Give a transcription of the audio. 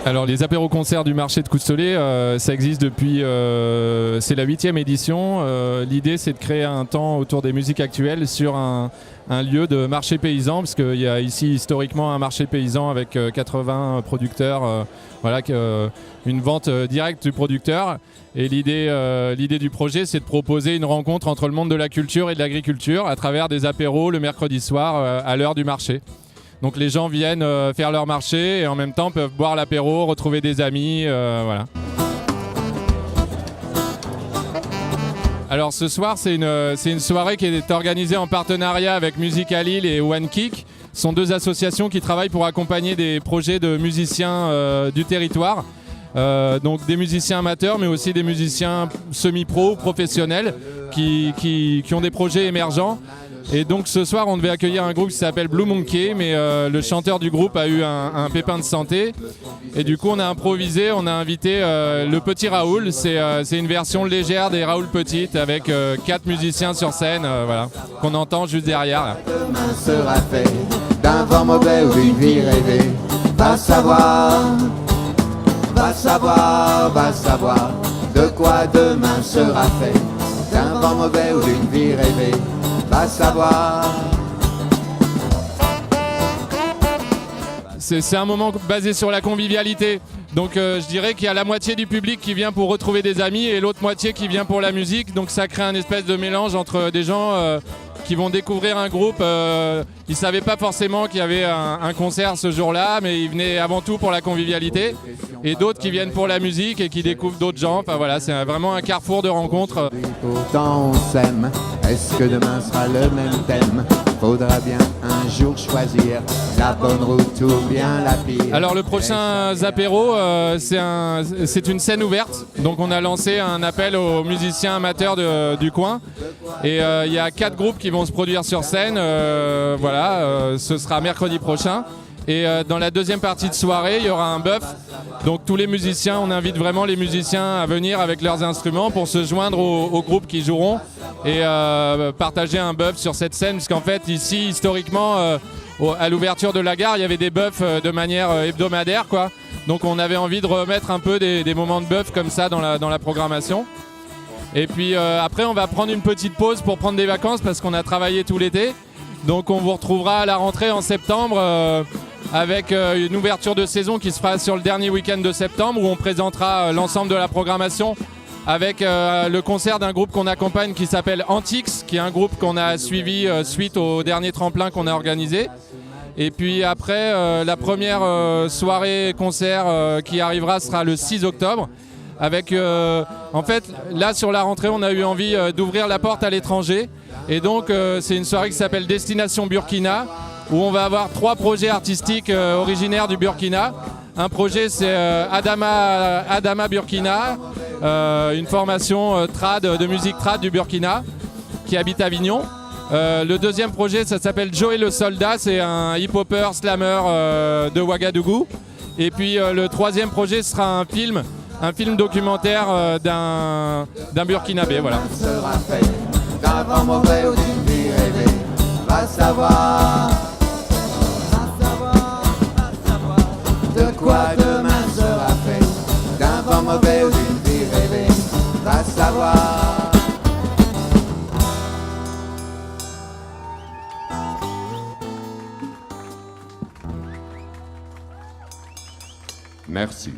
Alors les apéros-concerts du marché de Coustolet, ça existe depuis, c'est la 8e édition. L'idée c'est de créer un temps autour des musiques actuelles sur un lieu de marché paysan, parce qu'il y a ici historiquement un marché paysan avec 80 producteurs, voilà, une vente directe du producteur. Et l'idée du projet, c'est de proposer une rencontre entre le monde de la culture et de l'agriculture à travers des apéros le mercredi soir à l'heure du marché. Donc les gens viennent faire leur marché et en même temps peuvent boire l'apéro, retrouver des amis, voilà. Alors ce soir, c'est une soirée qui est organisée en partenariat avec Musique à Lille et One Kick. Ce sont deux associations qui travaillent pour accompagner des projets de musiciens du territoire. Donc des musiciens amateurs, mais aussi des musiciens semi-pro, professionnels, qui ont des projets émergents. Et donc ce soir on devait accueillir un groupe qui s'appelle Blue Monkey, mais le chanteur du groupe a eu un pépin de santé. Et du coup on a improvisé, on a invité le Petit Raoul. C'est une version légère des Raoul Petites avec 4 musiciens sur scène, voilà, qu'on entend juste derrière là. Demain sera fait d'un vent mauvais ou d'une vie rêvée. Va savoir, va savoir, va savoir de quoi demain sera fait. D'un vent mauvais ou d'une vie rêvée. Va savoir. C'est un moment basé sur la convivialité. Donc je dirais qu'il y a la moitié du public qui vient pour retrouver des amis et l'autre moitié qui vient pour la musique. Donc ça crée un espèce de mélange entre des gens qui vont découvrir un groupe. Ils ne savaient pas forcément qu'il y avait un concert ce jour-là, mais ils venaient avant tout pour la convivialité. Et d'autres qui viennent pour la musique et qui découvrent d'autres gens. Enfin voilà, c'est vraiment un carrefour de rencontres. Pourtant on s'aime. Est-ce que demain sera le même thème? Faudra bien un jour choisir la bonne route ou bien la pire. Alors le prochain apéro, c'est une scène ouverte. Donc on a lancé un appel aux musiciens amateurs du coin. Et il y a 4 groupes qui vont se produire sur scène. Voilà, ce sera mercredi prochain. Et dans la deuxième partie de soirée, il y aura un bœuf. Donc tous les musiciens, on invite vraiment les musiciens à venir avec leurs instruments pour se joindre aux groupes qui joueront et partager un bœuf sur cette scène. Parce qu'en fait, ici, historiquement, à l'ouverture de la gare, il y avait des bœufs de manière hebdomadaire, quoi. Donc on avait envie de remettre un peu des moments de bœuf comme ça dans la programmation. Et puis après, on va prendre une petite pause pour prendre des vacances parce qu'on a travaillé tout l'été. Donc on vous retrouvera à la rentrée en septembre avec une ouverture de saison qui se fera sur le dernier week-end de septembre où on présentera l'ensemble de la programmation avec le concert d'un groupe qu'on accompagne qui s'appelle Antix, qui est un groupe qu'on a suivi suite au dernier tremplin qu'on a organisé. Et puis après, la première soirée concert qui arrivera sera le 6 octobre. Avec, en fait, là sur la rentrée, on a eu envie d'ouvrir la porte à l'étranger. Et donc, c'est une soirée qui s'appelle Destination Burkina, où on va avoir 3 projets artistiques originaires du Burkina. Un projet, c'est Adama Burkina, une formation de musique trad du Burkina, qui habite à Avignon. Le deuxième projet, ça s'appelle Joe et le Soldat, c'est un hip-hopper slammer de Ouagadougou. Et puis le troisième projet sera un film documentaire d'un Burkinabé, voilà. D'un vent mauvais ou d'une vie rêvée. Va savoir, de quoi demain sera fait. D'un vent mauvais ou d'une vie rêvée. Va savoir. Merci.